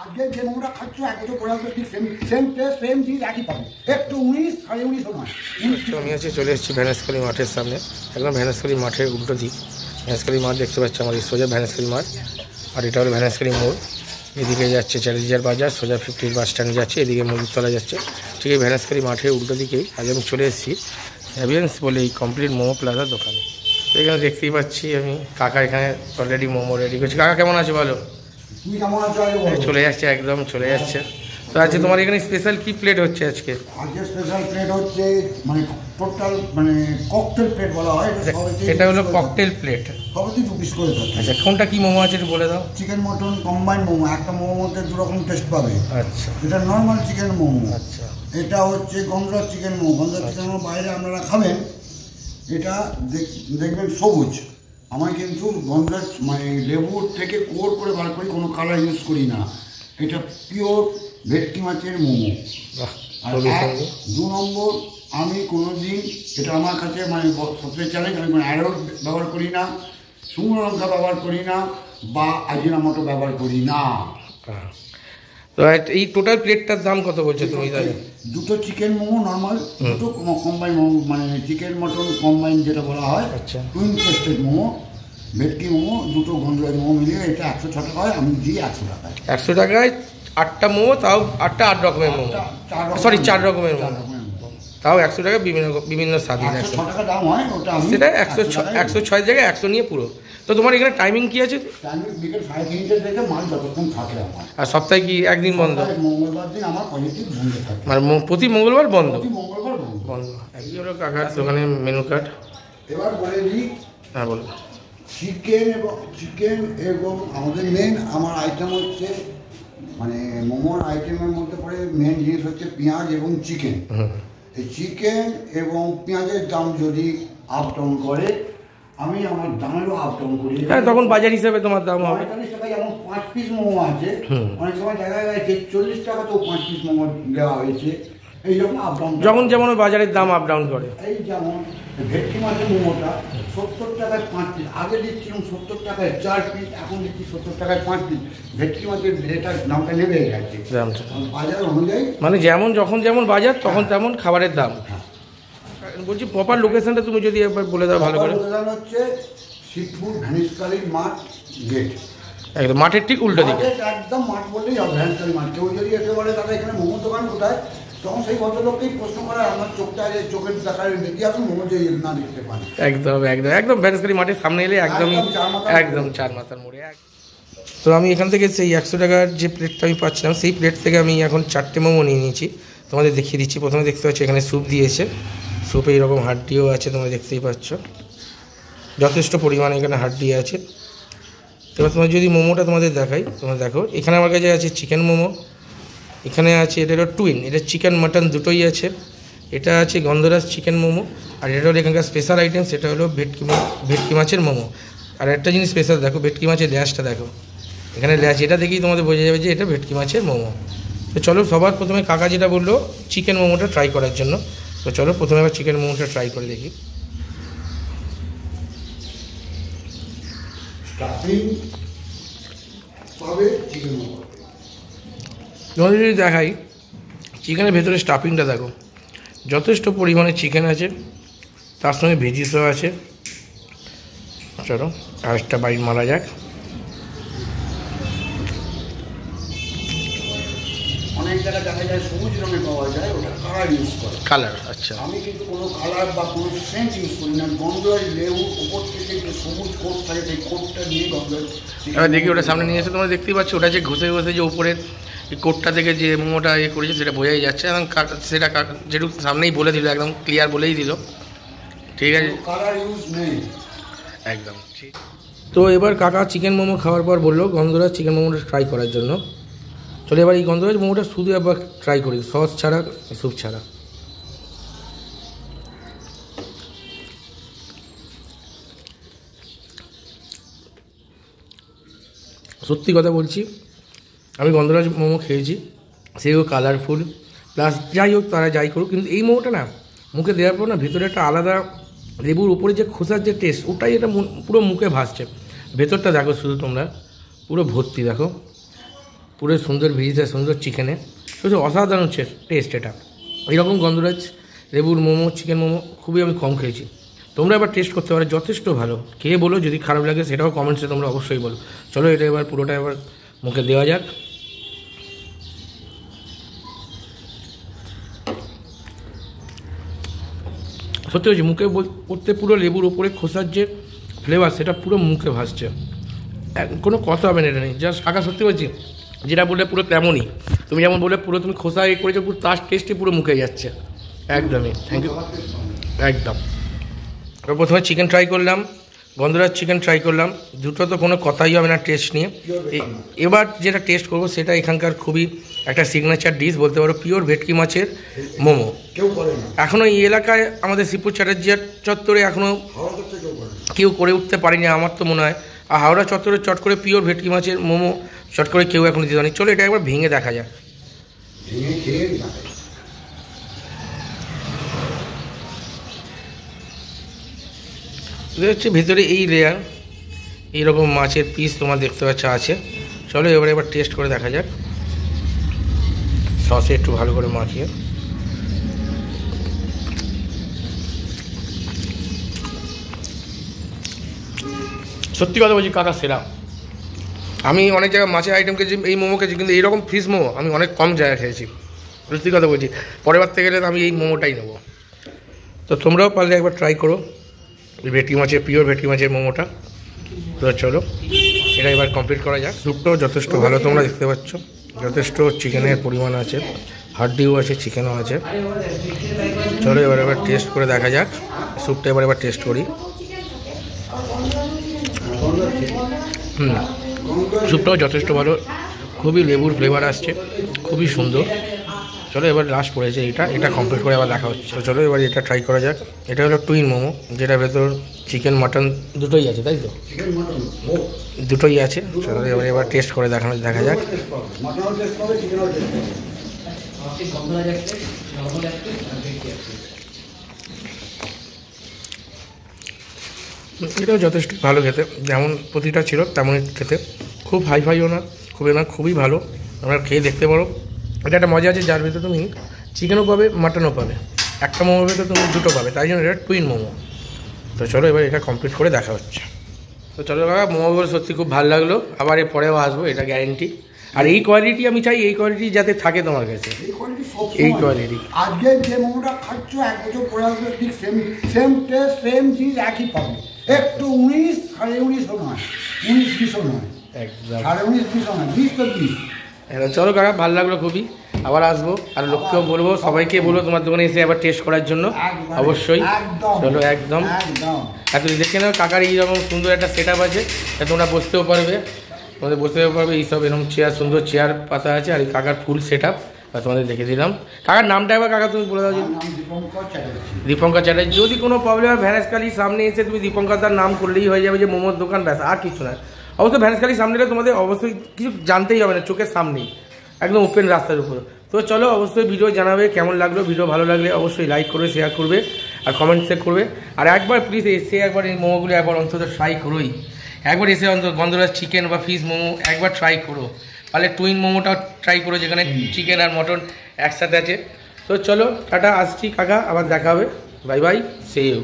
আজকে যে মোমোটা খাচ্ছ 1 বছর পরে আসবে ঠিক সেম টেস্ট সেম জিনিস একই পাবে, একটু 19 19.5 নয়। আমি আছি চলে এসেছি ভ্যানেসখালী মাঠের সামনে, একদম ভ্যানেসখালী মাঠের উল্টো দিক। ভ্যানেসখালী মাঠ দেখতে পাচ্ছি আমাদের সোজা ভ্যানেসখালী মাঠ, আর এটা হলো ভ্যানেসখালী মোড়। এদিকে যাচ্ছে চ্যাটার্জিয়ার বাজার, সোজা 50 বাস স্ট্যান্ড যাচ্ছে, এদিকে মজুরতলা যাচ্ছে। ঠিক এই ভ্যানেসখালী মাঠের উল্টো দিকেই আজ আমি চলে এসেছি হ্যাভিয়েন্স বলে এই কমপ্লিট মোমো প্লাজার দোকানে। তো এখানে দেখতেই পাচ্ছি আমি কাকা এখানে অলরেডি মোমো রেডি করছি। কাকা কেমন আছে বলো? তুমি কেমন আছো? চলে যাচ্ছে, একদম চলে যাচ্ছে। তো আজকে তোমার এখানে স্পেশাল কি প্লেট হচ্ছে আজকে? আজকে স্পেশাল প্লেট হচ্ছে মানে টোটাল মানে ককটেল প্লেট বলা হয় এটা হলো ককটেল প্লেট, সবই 2 পিস করে থাকে। আচ্ছা কোনটা কি মোমো আছে একটু বলে দাও। চিকেন মটন কম্বাইন্ড মোমো, একটা মোমোর মধ্যে 2 রকম টেস্ট পাবে। আচ্ছা এটা নর্মাল চিকেন মোমো, আচ্ছা এটা হচ্ছে গন্ধরাজ চিকেন মোমো। গন্ধরাজ চিকেন মোমো বাইরে আপনারা খাবেন, এটা দেখবেন সবুজ। আমার কিন্তু গন্ধরাজ মানে লেবুর থেকে কোর করে বার করি, কোনো কালার ইউজ করি না। এটা পিওর ভেটকি মাছের মোমো। আর 2 নম্বর, আমি কোনোদিন এটা আমার কাছে মানে সবচেয়ে চ্যালেঞ্জ, আমি কোনো অ্যারোট ব্যবহার করি না, শুকনো লঙ্কা ব্যবহার করি না, বা আজিনামোটো ব্যবহার করি না। তো এই টোটাল প্লেটটার দাম কত বলছো তুমি? দুটো চিকেন মোমো নর্মাল, দুটো কম্বাইন মোমো মানে চিকেন মটন কম্বাইন যেটা বলা হয়, আচ্ছা টুইন টেস্টেড মোমো, ভেটকি মোমো, দুটো গন্ধরাজ মোমো মিলিয়ে এটা 106 টাকা হয়। আমি দিই 100 টাকায়। 100 টাকায় 8টা মোমো, তাও 8টা 8 রকমের মোমো, সরি 4 রকমের মোমো, তাও 100 টাকা, বিভিন্ন স্বাদ। 106 টাকা দাম হয় ওটা, সেটা 106 জায়গায় 100 নিয়ে পুরো। তো তোমার এখানে টাইমিং কি আছে? টাইমিং বিকেল 3:30 থেকে মাল যতক্ষণ থাকে আমার। আর সপ্তাহে কি একদিন বন্ধ? মঙ্গলবার দিন আমার পজিটিভ বন্ধ থাকে, মানে প্রতি মঙ্গলবার বন্ধ? প্রতি মঙ্গলবার বন্ধ। এই হলো কাকার দোকানে মেনু কার্ড। এবার বলে দিই, হ্যাঁ বলো। চিকেন এবং আমাদের মেন আমার আইটেম হচ্ছে মানে মোমোর আইটেমের মধ্যে পড়ে মেন জিনিস হচ্ছে পেঁয়াজ এবং চিকেন। এই চিকেন এবং পেঁয়াজের দাম যদি আপ ডাউন করে, আমি আমার দামেরও আপ ডাউন করি। হ্যাঁ তখন বাজার হিসাবে তোমার দাম হবে। 45 টাকা যেমন 5 পিস মোমো আছে, অনেক সময় জায়গায় 40 টাকাতেও 5 পিস মোমো দেওয়া হয়েছে। এই যখন আপ ডাউন, যখন যেমন বাজারের দাম আপ ডাউন করে। এই যেমন ভেটকি মাছের মোমোটা 70 টাকায় 5 পিস, আগে দিচ্ছিলাম 70 টাকায় 4 পিস, এখন দিচ্ছি 70 টাকায় 5 পিস। ভেটকি মাছের রেটার দামটা নেমে গেছে বাজার অনুযায়ী, মানে যখন যেমন বাজার তখন তেমন খাবারের দাম। বলছি প্রপার লোকেশনটা তুমি যদি একবার বলে দাও ভালো করে। লোকেশন হচ্ছে শিবপুর ভ্যানেসখালী মাঠ গেট, একদম মাঠের ঠিক উল্টো দিকে। একদম মাঠ বললেই হবে ভ্যানেসখালী মাঠ। কেউ যদি এসে বলে দাদা এখানে মোমো দোকান কোথায়, তখন সেই ভদ্রলোককেই প্রশ্ন করা, আমার চোখের দেখার দেখি আপনি মোমো যে না দেখতে পান। একদম একদম একদম ভ্যানেসখালী মাঠের সামনে এলে একদমই একদম 4 মাথার মোড়ে। তো আমি এখান থেকে সেই 100 টাকার যে প্লেটটা আমি পাচ্ছিলাম, সেই প্লেট থেকে আমি এখন 4টে মোমো নিয়ে নিয়েছি, তোমাদের দেখিয়ে দিচ্ছি। প্রথমে দেখতে পাচ্ছি এখানে স্যুপ দিয়েছে, স্যুপে এইরকম হাড্ডিও আছে, তোমরা দেখতেই পাচ্ছ, যথেষ্ট পরিমাণে এখানে হাড্ডি আছে। এবার তোমার যদি মোমোটা তোমাদের দেখাই, তোমরা দেখো এখানে আমার কাছে আছে চিকেন মোমো, এখানে আছে এটা হলো টুইন, এটা চিকেন মাটন দুটোই আছে, এটা আছে গন্ধরাজ চিকেন মোমো, আর এটা হলো এখানকার স্পেশাল আইটেম, সেটা হলো ভেটকি মাছের মোমো। আর একটা জিনিস স্পেশাল দেখো, ভেটকি মাছের ল্যাচটা দেখো, এখানে ল্যাচ, এটা দেখেই তোমাদের বোঝা যাবে যে এটা ভেটকি মাছের মোমো। তো চলো সবার প্রথমে কাকা যেটা বললো চিকেন মোমোটা ট্রাই করার জন্য, তো চলো প্রথমে আবার চিকেন মোমোটা ট্রাই করে দেখি। তোমাদের যদি দেখাই চিকেনের ভেতরে স্টাফিংটা দেখো, যথেষ্ট পরিমাণে চিকেন আছে, তার সঙ্গে ভেজিসও আছে। চলো আরেকটা বাইট মারা যাক। অনেক জায়গায় দেখা যায় সবুজ রঙের পাওয়া যায়, ওটা কালার ইউজ করে। কালার, আচ্ছা। আমি কিন্তু কোনো কালার বা কোনো সেন্ট ইউজ করি না। গন্ধরাজ লেবু উপর থেকে যে সবুজ কোট থাকে, সেই কোটটা নিয়ে গন্ধরাজ। এবার দেখি ওটা সামনে নিয়ে এসে তোমরা দেখতেই পাচ্ছ, ওটা যে ঘষে ঘষে যে উপরের কোটটা থেকে যে মোমোটা করেছে সেটা বোঝাই যাচ্ছে, এবং সেটা যেটুকু সামনেই বলে দিল, একদম ক্লিয়ার বলেই দিল। ঠিক আছে, কালার ইউজ নেই একদম ঠিক। তো এবার কাকা চিকেন মোমো খাওয়ার পর বললো গন্ধরাজ চিকেন মোমোটা ট্রাই করার জন্য। চলো এবার এই গন্ধরাজ মোমোটা শুধু একবার ট্রাই করি, সস ছাড়া, স্যুপ ছাড়া। সত্যি কথা বলছি, আমি গন্ধরাজ মোমো খেয়েছি, সেও কালারফুল, প্লাস যাই হোক তারা যাই করুক, কিন্তু এই মোমোটা না মুখে দেওয়ার পর না ভেতরে একটা আলাদা লেবুর উপরে যে খোসার যে টেস্ট, ওটাই এটা পুরো মুখে ভাসছে। ভেতরটা দেখো শুধু তোমরা, পুরো ভর্তি দেখো, পুরো সুন্দর ভিজিতে সুন্দর চিকেনে, শুধু অসাধারণ টেস্ট এটা। এইরকম গন্ধরাজ লেবুর মোমো, চিকেন মোমো খুবই আমি কম খেয়েছি। তোমরা এবার টেস্ট করতে পারো, যথেষ্ট ভালো। খেয়ে বলো, যদি খারাপ লাগে সেটাও কমেন্টসে তোমরা অবশ্যই বলো। চলো এটা এবার পুরোটা এবার মুখে দেওয়া যাক। সত্যি হচ্ছে মুখে পড়তে পুরো লেবুর ওপরে খোসার যে ফ্লেভার সেটা পুরো মুখে ভাসছে, কোনো কথা হবে না এটা নেই। জাস্ট কাকা সত্যি বলছি, যেটা বললে পুরো তেমনই, তুমি যেমন বললে পুরো তুমি খোসা করেছো, পুরো তার টেস্টই পুরো মুখে যাচ্ছে একদমই। Thank you. একদম। প্রথমে চিকেন ট্রাই করলাম, গন্ধরাজ চিকেন ট্রাই করলাম, দুটো তো কোনো কথাই হবে না টেস্ট নিয়ে। এবার যেটা টেস্ট করবো সেটা এখানকার খুবই একটা সিগনেচার ডিশ বলতে পারো, পিওর ভেটকি মাছের মোমো। এখনও এই এলাকায় আমাদের শিবপুর চ্যাটার্জি চত্বরে এখনও কেউ করে উঠতে পারেনি আমার তো মনে হয়। আর হাওড়া চত্বরে চট করে পিওর ভেটকি মাছের মোমো চট করে কেউ এখনো দিতে পারেনি। চলো এটা একবার ভেঙে দেখা যাক। হচ্ছে ভেতরে এই লেয়ার, এইরকম মাছের পিস তোমার দেখতে পাচ্ছ আছে। চলো এবার টেস্ট করে দেখা যাক, সসে একটু ভালো করে মাখিয়ে। সত্যি কথা বলছি কাকা সেরা। আমি অনেক জায়গায় মাছের আইটেম খেয়েছি, এই মোমো খেয়েছি, কিন্তু এইরকম ফিশ মোমো আমি অনেক কম জায়গায় খেয়েছি। সত্যি কথা বলছি, পরের বার থেকে গেলে আমি এই মোমোটাই নেবো। তো তোমরাও পারলে একবার ট্রাই করো ভেটকি মাছের, পিওর ভেটকি মাছের মোমোটা। তো চলো এটা এবার কমপ্লিট করা যাক। স্যুপটাও যথেষ্ট ভালো, তোমরা দেখতে পাচ্ছ, যথেষ্ট চিকেনের পরিমাণ আছে, হাড্ডিও আছে, চিকেনও আছে। চলো এবার টেস্ট করে দেখা যাক স্যুপটা। এবার টেস্ট করি। স্যুপটাও যথেষ্ট ভালো, খুবই লেবুর ফ্লেভার আসছে, খুবই সুন্দর। চলো এবার লাস্ট পড়েছে এটা কমপ্লিট করে আবার দেখা হচ্ছে। চলো এবার এটা ট্রাই করা যাক। এটা হলো টুইন মোমো, যেটা ভেতর চিকেন মাটন দুটোই আছে, তাই তো? দুটোই আছে। চলো এবার টেস্ট করে দেখা যাক। এটাও যথেষ্ট ভালো খেতে, যেমন প্রতিটা ছিল তেমনই খেতে, খুব হাইফাইও না, খুবই ভালো। আমরা খেয়ে দেখতে পারো। এটা একটা মজা আছে, যার ভিতরে তুমি চিকেনও পাবে, মাটনও পাবে, একটা মোমোর ভিতরে তুমি দুটো পাবে, তাই জন্য এটা টুইন মোমো। তো চলো এবার এটা কমপ্লিট করে দেখা হচ্ছে। তো চলো কাকা, মোমোগুলো সত্যি খুব ভালো লাগলো, আবার এর পরেও আসবো, এটা গ্যারেন্টি। আর এই কোয়ালিটি আমি চাই, এই কোয়ালিটি যাতে থাকে তোমার কাছে, এই কোয়ালিটি। আজকে যে মোমোটা খাচ্ছ 1 বছর পরে আসবে ঠিক সেম টেস্ট, সেম চিজ একই পাবে। একটু 19, 19.5 নয়, 19-20 নয়, একদম 19-20 নয়, 20 তো 20। চলো কাকা, ভালো লাগলো খুবই, আবার আসবো। আর লোককেও বলবো, সবাইকে বলবো তোমার দোকানে এসে আবার টেস্ট করার জন্য, অবশ্যই। চলো একদম। আর তুমি দেখে নাও কাকার এইরকম সুন্দর একটা সেট আপ আছে, তোমরা বসতেও পারবে, তোমাদের বসতেও পারবে। এইসব এরকম চেয়ার, সুন্দর চেয়ার পাতা আছে, আর এই কাকার ফুল সেট আপ তোমাদের দেখে দিলাম। কাকার নামটা একবার কাকা তুমি বলে দাও। দীপঙ্কর চ্যাটার্জি। যদি কোনো প্রবলেম হয় ভ্যানেসখালির সামনে এসে তুমি দীপঙ্কর তার নাম করলেই হয়ে যাবে, যে মোমোর দোকান, ব্যাস, আর কিছু না। অবশ্যই ভ্যানেসখালির সামনে এলে তোমাদের অবশ্যই কিছু জানতেই হবে না, চোখের সামনেই, একদম ওপেন রাস্তার উপর। তো চলো অবশ্যই ভিডিও জানাবে কেমন লাগলো। ভিডিও ভালো লাগলে অবশ্যই লাইক করবে, শেয়ার করবে, আর কমেন্টসে করবে। আর একবার প্লিজ এসে একবার এই মোমোগুলো একবার অন্তত ট্রাই করোই। একবার এসে অন্তত গন্ধরাজ চিকেন বা ফিশ মোমো একবার ট্রাই করো। তাহলে টুইন মোমোটাও ট্রাই করো, যেখানে চিকেন আর মটন একসাথে আছে। তো চলো টাটা, আসছি কাকা, আবার দেখা হবে। Bye bye, see you.